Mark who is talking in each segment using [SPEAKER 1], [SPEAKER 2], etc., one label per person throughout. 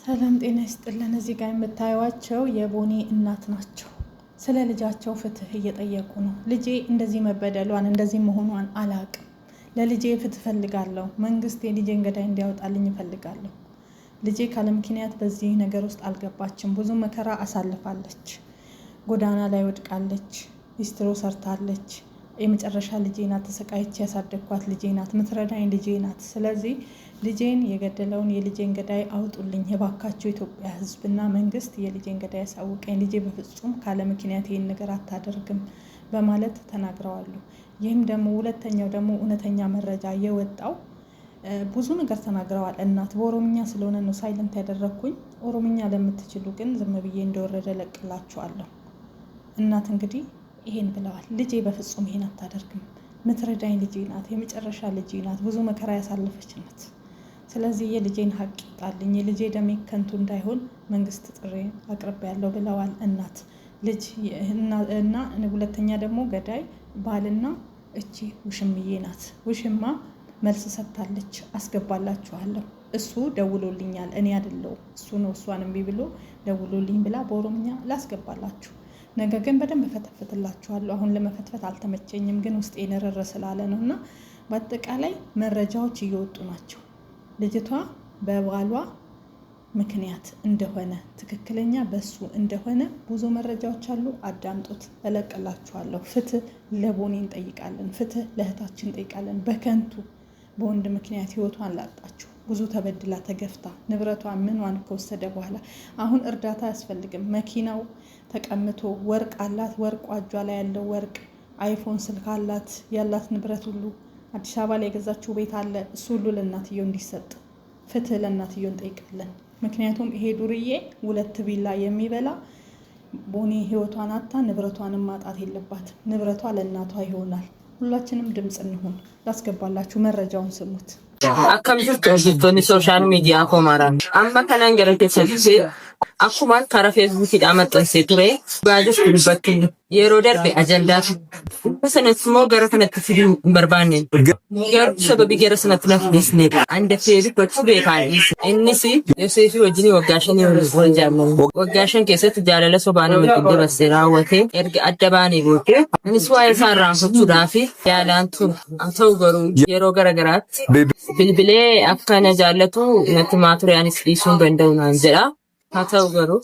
[SPEAKER 1] ሰላም ጤና ይስጥልን። እዚህ ጋር የምታዩዋቸው የቦኒ እናት ናቸው። ስለ ልጃቸው ፍትህ እየጠየቁ ነው። ልጄ እንደዚህ መበደሏን እንደዚህ መሆኗን አላቅም። ለልጄ ፍትህ ፈልጋለሁ። መንግስት የልጄን ገዳይ እንዲያወጣልኝ እፈልጋለሁ። ልጄ ካለ ምክንያት በዚህ ነገር ውስጥ አልገባችም። ብዙ መከራ አሳልፋለች። ጎዳና ላይ ወድቃለች። ሊስትሮ ሰርታለች። የመጨረሻ ልጄ ናት። ተሰቃይቼ ያሳደግኳት ልጄ ናት። ምትረዳኝ ልጄ ናት። ስለዚህ ልጄን የገደለውን የልጄን ገዳይ አውጡልኝ የባካቸው ኢትዮጵያ ሕዝብና መንግስት የልጄን ገዳይ ያሳውቀኝ። ልጄ በፍጹም ካለ ምክንያት ይህን ነገር አታደርግም በማለት ተናግረዋል። ይህም ደግሞ ሁለተኛው ደግሞ እውነተኛ መረጃ የወጣው ብዙ ነገር ተናግረዋል። እናት በኦሮምኛ ስለሆነ ነው ሳይለንት ያደረኩኝ። ኦሮምኛ ለምትችሉ ግን ዝም ብዬ እንደወረደ ለቅላችኋለሁ። እናት እንግዲህ ይሄን ብለዋል። ልጄ በፍጹም ይሄን አታደርግም። ምትረዳኝ ልጄ ናት። የመጨረሻ ልጄ ናት። ብዙ መከራ ያሳለፈች ናት። ስለዚህ የልጄን ሀቅ ይጣልኝ፣ የልጄ ደሜ ከንቱ እንዳይሆን መንግስት ጥሪ አቅርቤያለሁ ብለዋል እናት ልጅ እና ሁለተኛ ደግሞ ገዳይ ባልና እቺ ውሽምዬ ናት። ውሽማ መልስ ሰጥታለች። አስገባላችኋለሁ፣ እሱ ደውሎልኛል፣ እኔ አይደለሁም እሱ ነው እሷን እምቢ ብሎ ደውሎልኝ ብላ በኦሮምኛ ላስገባላችሁ። ነገ ግን በደንብ ፈተፍትላችኋለሁ። አሁን ለመፈትፈት አልተመቸኝም፣ ግን ውስጤ ንርር ስላለ ነው። እና በአጠቃላይ መረጃዎች እየወጡ ናቸው። ልጅቷ በባሏ ምክንያት እንደሆነ ትክክለኛ በሱ እንደሆነ ብዙ መረጃዎች አሉ። አዳምጡት፣ እለቅላችኋለሁ። ፍትህ ለቦኒ እንጠይቃለን። ፍትህ ለእህታችን እንጠይቃለን። በከንቱ በወንድ ምክንያት ህይወቷን ላጣችሁ፣ ብዙ ተበድላ ተገፍታ ንብረቷ ምኗን ከወሰደ በኋላ አሁን እርዳታ አያስፈልግም። መኪናው ተቀምቶ ወርቅ አላት። ወርቋ እጇ ላይ ያለው ወርቅ፣ አይፎን ስልክ አላት። ያላት ንብረት ሁሉ አዲስ አበባ ላይ የገዛችው ቤት አለ። እሱ ሁሉ ለእናትየው እንዲሰጥ ፍትህ ለእናትየው እንጠይቃለን። ምክንያቱም ይሄ ዱርዬ 2 ቢላ የሚበላ ቦኒ ህይወቷን አታ ንብረቷንም ማጣት የለባትም። ንብረቷ ለእናቷ ይሆናል። ሁላችንም ድምፅ እንሁን። ላስገባላችሁ፣ መረጃውን ስሙት።
[SPEAKER 2] akkamitti hojjettoonni sooshaal miidiyaa koomaaraan amma kanaan gara keessatti akkumaan karaa feesbuukiidhaan maxxansee ture baajus dubbatti yeroo darbe ajandaatu sanatti immoo gara kanatti fiduu hin barbaanne garuu sababii gara sanatti na fidisneedha anda feesbuukitti beekaan innis Yoseefii wajjin waggaa 5 wal jaalladhu waggaa 5 keessatti jaalala sobaan walitti dabarsee raawwatee erga adda baanee booddee innis waa'ee isaa irraanfachuudhaaf yaalaan ture haa ta'u garuu yeroo garagaraatti bilbilee akka na jaallatu natti maature anis dhiisuu danda'u naan jedha. haa ta'u garuu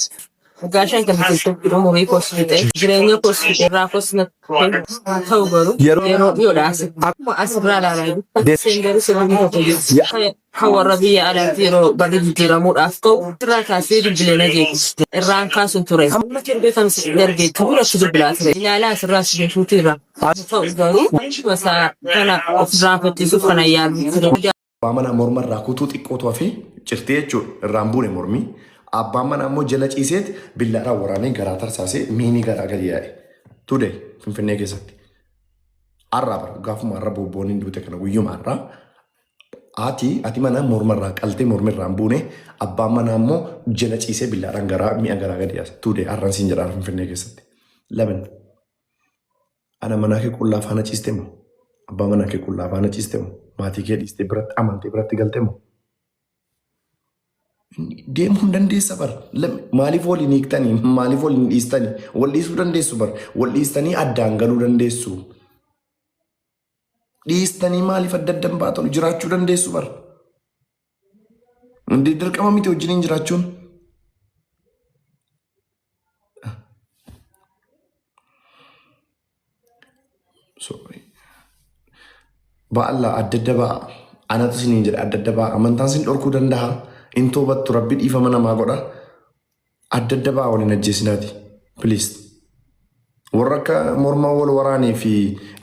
[SPEAKER 2] waggaa 5 kan keessatti umurii koos fixee jireenya koos fixee irraa koos haa ta'u garuu yeroo dhiyoodhaas akkuma asirraa ilaalaa seengarii sirrii tokko kan warra biyya alaatti yeroo barri jijjiiramuudhaaf ta'u irraa kaasee bilbilee na geessiste irraan kaasuun ture. amma kirbeefam dargee tuura si bilbilaa ture ilaalaa asirraa si beekuuti irra haa ta'u garuu masaa kana ofirraa fattisuuf kana yaalu ture.
[SPEAKER 3] Abbaan morma irraa kutuu xiqqootu hafe cirtee jechuudha irraan buune mormii. Abbaan manaa immoo jala ciiseet billaadhaan waraanee garaa tarsaasee miinii garaa gadi yaa'e. Tudee Finfinnee keessatti. Har'aa bara gaafuma har'a boobbooniin duute kana guyyuma har'aa. Ati mana morma irraa qaltee morma irraan buune abbaan manaa immoo jala ciisee billaadhaan garaa mi'a garaa gadi yaasa. Tudee har'aan siin jedhaa Finfinnee keessatti. Lamin. Ana manaa kee qullaa faana ciiste moo? Abbaa manaa kee qullaa faana ciiste moo? Maatii kee dhiistee biratti amantee biratti galtee moo? Deemuu hin dandeessa bar. Maaliif waliin hiiktanii? Maaliif waliin dhiistanii? Wal dhiisuu dandeessu bar. Wal dhiistanii addaan galuu dandeessu. Dhiistanii maaliif adda addan baatanu jiraachuu dandeessu bar. Dirqama miti wajjiniin jiraachuun. Sorry. Ba'alla adda adda ba'a. Anatu siniin jedha adda adda ba'a. Amantaan sin dhorkuu danda'a. Intoo battu rabbi dhiifama namaa godha. Adda adda ba'a waliin ajjeesinaati. Please. Warra akka mormaa wal waraanii fi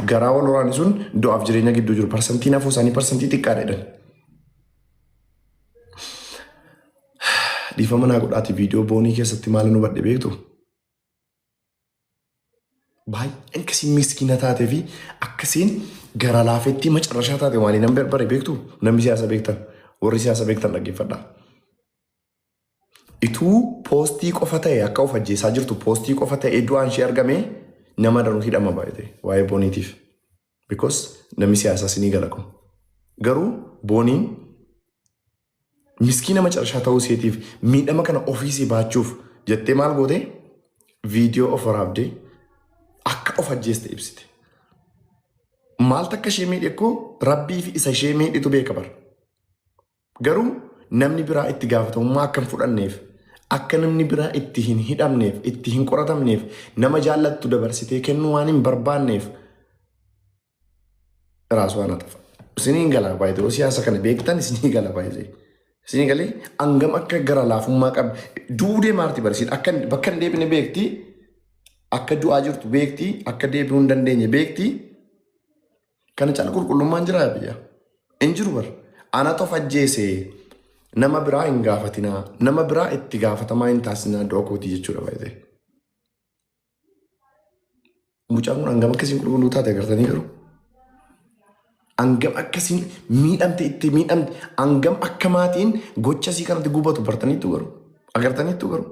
[SPEAKER 3] garaa wal waraanii sun du'aaf jireenya gidduu jiru. Parsantii nafuu isaanii parsantii xiqqaadha jedhan. Dhiifama naa godhaati viidiyoo boonii keessatti maal nu badhe beektu? Baay'een akkasiin miskiina taatee fi akkasiin gara laafetti macarrashaa taate waan hin barbare beektu? Namni siyaasa beektan, warri siyaasa beektan dhaggeeffadha. Ituu poostii qofa ta'e akka of ajjeesaa jirtu poostii qofa ta'e du'aan ishee argame nama danuu hidhama baay'ate waa'ee booniitiif. Because namni siyaasaa sinii galaqu. Garuu booniin miskiina macarshaa ta'uu seetiif miidhama kana ofiisii baachuuf jettee maal goote viidiyoo of waraabdee akka of ajjeeste ibsite. Maal takka ishee miidhe koo rabbii fi isa ishee miidhitu beeka bara. Garuu namni biraa itti gaafatamummaa akka hin fudhanneef akka namni biraa itti hin hidhamneef itti hin qoratamneef nama jaallattu dabarsitee kennuu waan hin barbaanneef raasuu waan hatafa. Isiniin galaa baay'ee siyaasa kana beektan isinii galaa baay'ee. Isinii galee hangam akka gara laafummaa qabdi. Duudee maarti barsiin akka bakka hin deebine beekti. Akka du'aa jirtu beekti. Akka deebi'uu hin dandeenye beekti. Kana caala qulqullummaan jira biyya. Hin jiru bara. Ana tof ajjeesee nama biraa hin gaafatinaa. Nama biraa itti gaafatamaa hin taasisinaa du'a kootii jechuudha baay'ee. Mucaan kun hangam akkasiin qulqulluu taate agartanii garuu. Hangam akkasiin miidhamte itti miidhamte hangam akka maatiin gocha isii kanatti gubatu bartaniitu garuu agartaniitu garuu.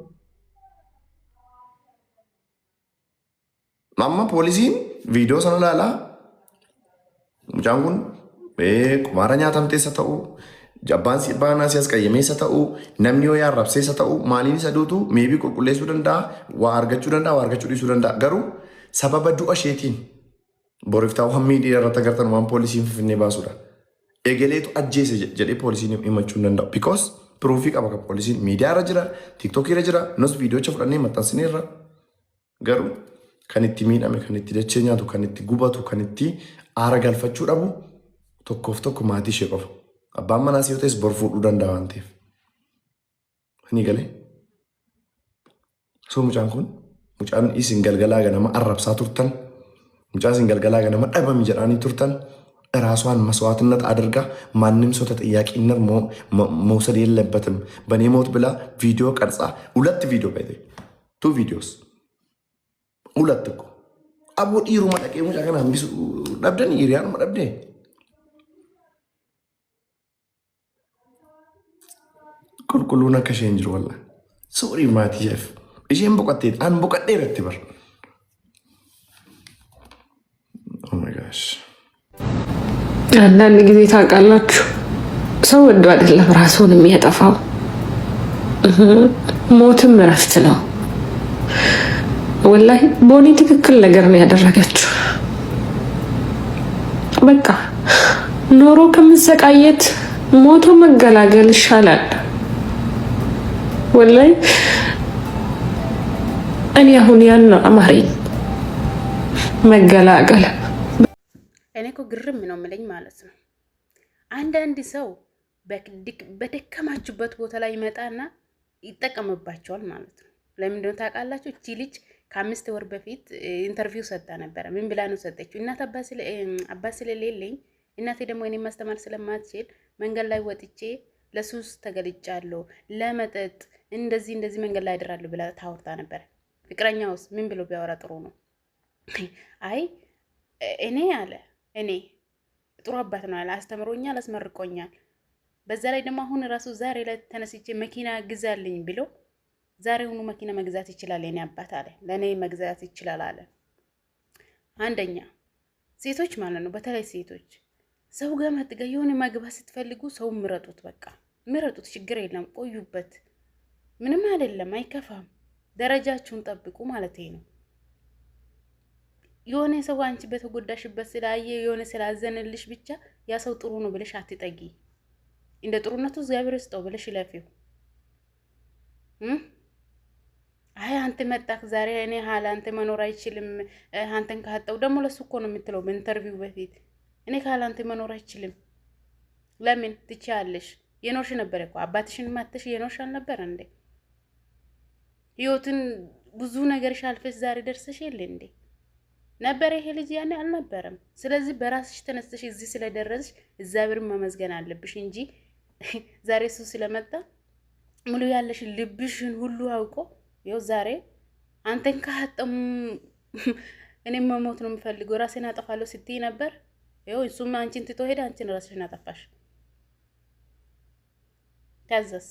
[SPEAKER 3] Amma poolisiin viidiyoo sana ilaalaa mucaan kun kumaara nyaatamteessa ta'uu jabbaan baanaa siyaas qayyameessa ta'uu namni yoo yaarrabseessa ta'uu maaliin isa duutu meebii qulqulleessuu danda'a waa argachuu dhiisuu danda'a garuu sababa du'a isheetiin. Boriftaa waan miidhii irratti agartan waan poolisiin finfinnee baasudha. Egeleetu ajjeese jedhee poolisiin himachuu hin danda'u. Because piruufii qaba kan poolisiin miidiyaa irra jira, tiiktookii irra jira, nus viidiyoocha fudhannee maxxansinee irra. Garuu kan itti miidhame, kan itti dachee nyaatu, kan itti gubatu, kan itti aara galfachuu dhabu tokkoof tokko maatii ishee qofa. Abbaan manaas yoo ta'es bor fuudhuu danda'a waan ta'eef. Ni galee. So mucaan kun mucaan isin galgalaa ganama arrabsaa turtan. Mucaan isin galgalaa ganama dhabami jedhanii turtan ራሷን መስዋዕትነት አድርጋ ማንም ሰው ተጠያቂነት መውሰድ የለበትም በኔ ሞት ብላ ቪዲዮ ቀርጻ ሁለት ቪዲዮ ባይዘ ቱ ቪዲዮስ ሁለት እኮ አቦ ዲሩ ማጠቄ ሙጫ ከና ቢሱ ደብደን ይሪያን ማደብደ ኩልኩሉና ከሸንጅር ወላ ሶሪ ማቲየፍ እጄን በቀጤ አን በቀጤ ረትበር ኦ ማይ ጋሽ
[SPEAKER 4] አንዳንድ ጊዜ ታውቃላችሁ ሰው ወዶ አይደለም ራሱን የሚያጠፋው ሞትም እረፍት ነው። ወላሂ ቦኒ ትክክል ነገር ነው ያደረገችው። በቃ ኖሮ ከመሰቃየት ሞቶ መገላገል ይሻላል። ወላሂ እኔ አሁን ያን ነው አማረኝ መገላገል።
[SPEAKER 5] እኔ እኮ ግርም ነው የምለኝ ማለት ነው። አንዳንድ ሰው በደከማችሁበት ቦታ ላይ ይመጣና ይጠቀምባቸዋል ማለት ነው። ለምንድነው ታውቃላችሁ? እቺ ልጅ ከ5 ወር በፊት ኢንተርቪው ሰጣ ነበር። ምን ብላ ነው ሰጠችው? እናት አባት ስለሌለኝ እናቴ ደግሞ እኔ ማስተማር ስለማትችል መንገድ ላይ ወጥቼ ለሱስ ተገልጫለሁ፣ ለመጠጥ እንደዚህ መንገድ ላይ አድራለሁ ብላ ታወርታ ነበር። ፍቅረኛውስ ምን ብሎ ቢያወራ ጥሩ ነው? አይ እኔ ጥሩ አባት ነው አለ፣ አስተምሮኛል፣ አስመርቆኛል። በዛ ላይ ደግሞ አሁን ራሱ ዛሬ ላይ ተነስቼ መኪና ግዛልኝ ብሎ ዛሬውኑ መኪና መግዛት ይችላል የኔ አባት አለ፣ ለኔ መግዛት ይችላል አለ። አንደኛ ሴቶች ማለት ነው፣ በተለይ ሴቶች ሰው ጋር መጥገው የሆነ ማግባት ስትፈልጉ ሰው ምረጡት፣ በቃ ምረጡት፣ ችግር የለም፣ ቆዩበት፣ ምንም አይደለም፣ አይከፋም። ደረጃችሁን ጠብቁ ማለት ነው። የሆነ ሰው አንቺ በተጎዳሽበት ስላየ የሆነ ስላዘነልሽ ብቻ ያ ሰው ጥሩ ነው ብለሽ አትጠጊ። እንደ ጥሩነቱ እግዚአብሔር ይስጠው ብለሽ ለፊው። አይ አንተ መጣክ ዛሬ እኔ ሀላ አንተ መኖር አይችልም፣ አንተን ካጣው ደግሞ ለሱ እኮ ነው የምትለው በኢንተርቪው በፊት። እኔ ካላ አንተ መኖር አይችልም። ለምን ትቻለሽ? የኖርሽ ነበር እኮ አባትሽን ማተሽ የኖርሽ አልነበር እንዴ? ህይወትን ብዙ ነገር ሻልፈሽ ዛሬ ደርሰሽ የለ እንዴ? ነበር ይሄ ልጅ ያኔ አልነበረም። ስለዚህ በራስሽ ተነስተሽ እዚህ ስለደረስሽ እግዚአብሔርን ማመስገን አለብሽ እንጂ ዛሬ እሱ ስለመጣ ሙሉ ያለሽ ልብሽን ሁሉ አውቆ ይኸው ዛሬ አንተን ካጣም እኔ መሞት ነው የምፈልገው ራሴን አጠፋለሁ ስትይ ነበር። ይኸው እሱም አንቺን ትቶ ሄደ፣ አንቺን ራስሽን አጠፋሽ። ከዛስ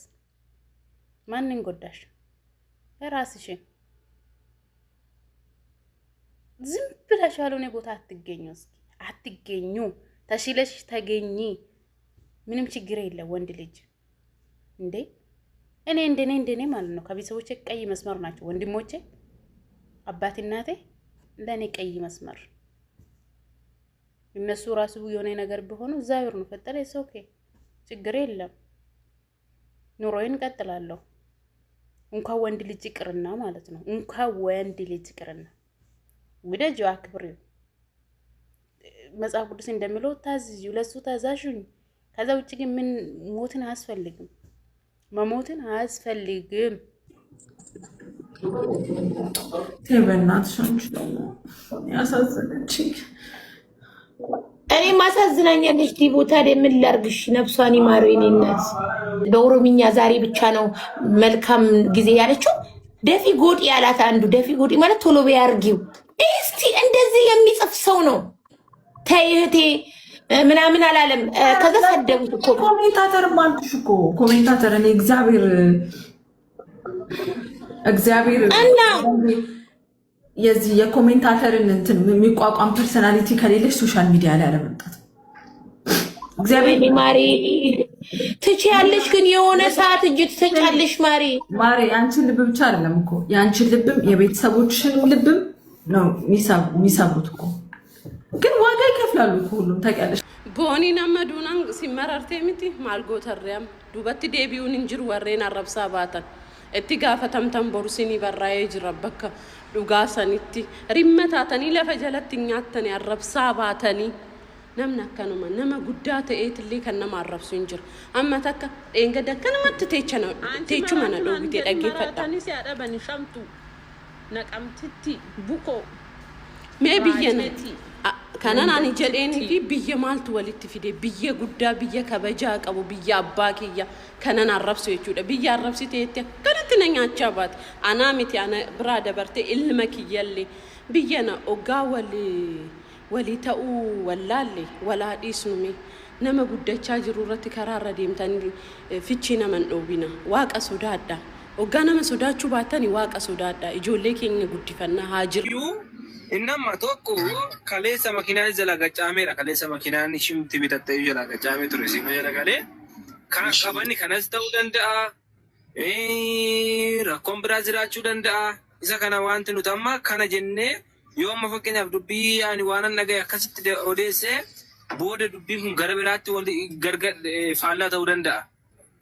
[SPEAKER 5] ማንን ጎዳሽ? ራስሽን። ዝም ብለሽ ያልሆነ ቦታ አትገኙ። እስኪ አትገኙ፣ ተሽለሽ ተገኚ። ምንም ችግር የለም ወንድ ልጅ እንዴ እኔ እንደኔ ማለት ነው ከቤተሰቦቼ ቀይ መስመር ናቸው ወንድሞቼ አባቴ እናቴ ለኔ ቀይ መስመር እነሱ ራሱ የሆነ ነገር ቢሆኑ እግዚአብሔር ነው ፈጠረ ኦኬ ችግር የለም ኑሮዬን ቀጥላለሁ እንኳን ወንድ ልጅ ይቅርና ማለት ነው እንኳን ወንድ ልጅ ይቅርና ወደጁ አክብሪው መጽሐፍ ቅዱስ እንደሚለው ታዝዩ ለሱ ታዛዡኝ ከዛ ውጪ ግን ምን ሞትን አያስፈልግም መሞትን አያስፈልግም
[SPEAKER 4] ተበናትሽ አንቺ ደግሞ ያሳዘነችኝ
[SPEAKER 6] እኔ ማሳዝናኛለች ዲቦ ታዲያ ምን ላርግሽ ነፍሷን ይማረው የኔ እናት በኦሮምኛ ዛሬ ብቻ ነው መልካም ጊዜ ያለችው ደፊ ጎዲ ያላት አንዱ ደፊ ጎዲ ማለት ቶሎ ቢያርጊው እስቲ እንደዚህ የሚጽፍ ሰው ነው ተይህቴ ምናምን አላለም ከዛ ሰደቡት እኮ
[SPEAKER 4] ኮሜንታተር ማንኩሽ እኮ ኮሜንታተር እኔ እግዚአብሔር
[SPEAKER 6] እና
[SPEAKER 4] የዚህ የኮሜንታተርን እንትን የሚቋቋም ፐርሰናሊቲ ከሌለሽ ሶሻል ሚዲያ ላይ አለመምጣት
[SPEAKER 6] እግዚአብሔር ማሪ ትችያለሽ ግን የሆነ ሰዓት እጅ ትሰጫለሽ ማሪ
[SPEAKER 4] አንቺን ልብ ብቻ አይደለም እኮ የአንቺን ልብም የቤተሰቦችሽን ልብም ነው የሚሰብሩት እኮ ግን ዋጋ ይከፍላሉ እኮ ሁሉም ታውቂያለሽ
[SPEAKER 7] ቦኒ ነመዱናን ሲመረርቴ ሚቲ ማልጎተሪያም ዱበቲ ዴቢውን እንጅር ወሬን አረብሳ ባታን እቲ ጋፈተምተም ቦርሲኒ በራዬ ጅረበከ ዱጋሰኒቲ ሪመታተኒ ለፈጀለት ኛተኒ አረብሳ ባተኒ namna kanuma nama guddaa ta'eetillee kan nama arrabsu hin jiru amma takka engada kanamatti teechu mana dhoowwite dhaggeeffadha ani si adabani shamtu naqamtitti buko mee biyyana kanan ani jedheeni fi biyya maaltu walitti fide biyya guddaa biyya kabajaa qabu biyya abbaa kiyya kanan arrabsu jechuudha biyya arrabsiteetti kanatti na nyaachaa baate anaa miti ana biraa dabartee ilma kiyyallee biyyana oggaa walii ta'uu wallaalle walaa dhiisnume nama guddachaa jiru irratti karaarra deemtanii fichii naman dhoowwina waaqa sodaadha oggaa nama sodaachuu baatanii waaqa sodaadha ijoollee keenya guddifannaa haa jiru
[SPEAKER 8] innama tokko kaleessa makiinaan jala gacaameera kaleessa makiinaan ishimti bitattee jala gacaamee ture sima jala galee kan qabanni kanas ta'uu danda'a rakkoon biraa jiraachuu danda'a isa kana wanti nuti amma kana jennee yoo amma fakkeenyaaf dubbii ani waanan dhagaye akkasitti odeessee booda dubbiin kun gara biraatti wanti gargar faallaa ta'uu danda'a.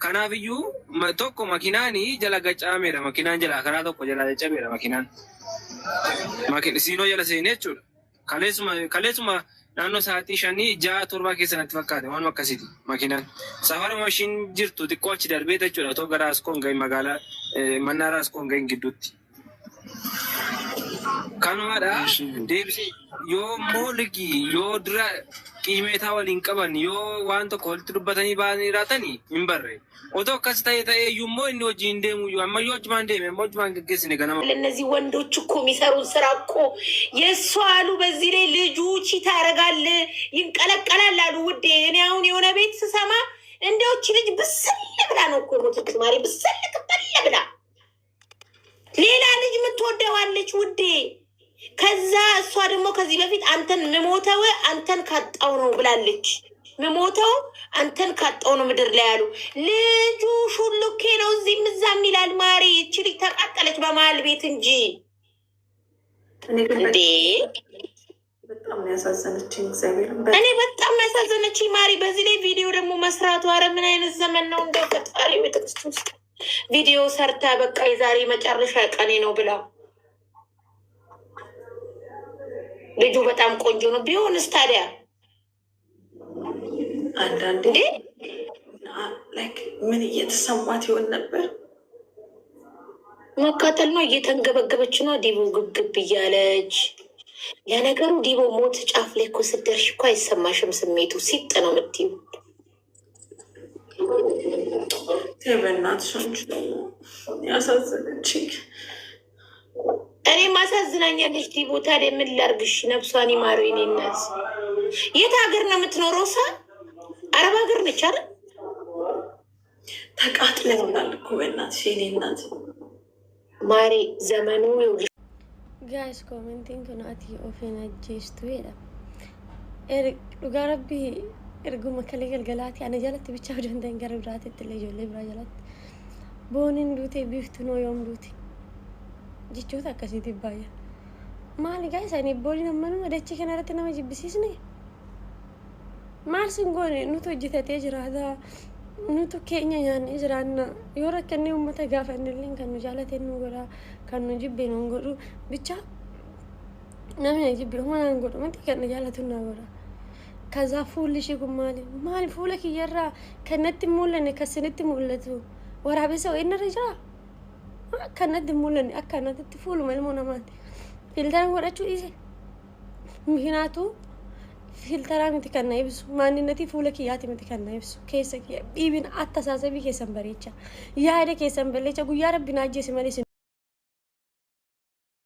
[SPEAKER 8] Kanaaf iyyuu tokko makiinaanii jala gacaameera makiinaan jala karaa tokko jala cabeera makiinaan. Siinoo jala seenee jechuudha. Kaleessuma naannoo sa'aatii 5-6-7 keessa natti fakkaate waan akkasiiti makiinaan. Safaruma ishiin jirtu xiqqoo achi darbee jechuudha otoo gara Askoon gahin magaalaa Mannaara Askoon gahin gidduutti. Kanumaadha deebisee yoo mooligi yoo dura qiimeetaa waliin qaban yoo waan tokko walitti dubbatanii baanii raatanii hin barre otoo akkas ta'ee iyyuu inni hojiin deemu iyyuu amma yoo hojimaan deeme amma hojimaan geggeessine ganama
[SPEAKER 6] ለነዚህ ወንዶች እኮ የሚሰሩት ስራ እኮ የእሱ አሉ በዚህ ላይ ልጁ ቺታ ያደርጋል ይንቀለቀላል አሉ ውዴ እኔ አሁን የሆነ ቤት ስሰማ እንደው እቺ ልጅ ብስል ብላ ነው እኮ የሞተች ማሪ ብስል ቅጠል ብላ ሌላ ልጅ የምትወደዋለች ውዴ ከዛ እሷ ደግሞ ከዚህ በፊት አንተን መሞተው አንተን ካጣው ነው ብላለች መሞተው አንተን ካጣው ነው ምድር ላይ ያሉ ልጁ ሹልኬ ነው እዚህም እዛም ይላል ማሪ እቺ ልጅ ተቃጠለች በመሀል ቤት እንጂ እንዴ
[SPEAKER 4] በጣም ያሳዘነችኝ እግዚአብሔር
[SPEAKER 6] እኔ በጣም ያሳዘነችኝ ማሪ በዚህ ላይ ቪዲዮ ደግሞ መስራቱ አረ ምን አይነት ዘመን ነው እንደው ፈጣሪ ቤተክርስቶስ ቪዲዮ ሰርታ በቃ የዛሬ መጨረሻ ቀኔ ነው ብላ ልጁ በጣም ቆንጆ ነው ቢሆንስ ታዲያ
[SPEAKER 4] አንዳንዴ ላይክ ምን እየተሰማት ይሆን ነበር
[SPEAKER 6] መቃጠል ነው እየተንገበገበች ነው ዲቦ ግብግብ እያለች ለነገሩ ዲቦ ሞት ጫፍ ላይ እኮ ስትደርሽ እኮ አይሰማሽም ስሜቱ ሲጥ ነው የምትይው
[SPEAKER 4] ተበናትሽ አንቺ ደግሞ ያሳዘነችኝ
[SPEAKER 6] እኔ ማሳዝናኛለች ዲቦ ታዲያ ምን ላርግሽ ነፍሷን ይማረው የኔ እናት የት ሀገር ነው የምትኖረው ሳ አረብ ሀገር ነች አይደል
[SPEAKER 4] ተቃጥለናል እኮ በእናትሽ የኔ እናት
[SPEAKER 6] ማሪ ዘመኑ
[SPEAKER 9] ጋይስ ኮሜንቲንግ ናቲ ኦፌና ጄስቱ ሄዳ ዱጋ ረቢ እርጉ መከለገል ገላቲ አነ ጃለት ብቻ ወደ እንደን ገረብራት ትለጆለ ብራ ጃለት booniin duute biiftu noo yoom duute jechoota akkasiiti baay'ee maali gaa isaanii booniin ammanuma dachee kanarratti nama jibbisiisne maal sin goone nuti hojjetatee jiraata nuti keenya nyaannee jiraanna yoo rakkannee uummata gaafannillee kan nu jaalateen nu godha kan nu jibbee nu godhu bicha namni jibbee waan godhu wanti kan nu jaalatu na godha kaza fuulli shi kun maali fuula kiyyarraa kanatti mul'anne kasinitti mul'atu waraabessa wayinarra jira kanatti mul'anne akkanatti fuuluma ilmoo namaati filtara godhachuu dhiise mihinaatu filtara miti kan na ibsu maaninati fuula kiyyaati miti kan na ibsu keessa kiyya dhiibin atta saasabii keessan bareecha yaada keessan balleecha guyyaa rabbi na ajjeese malee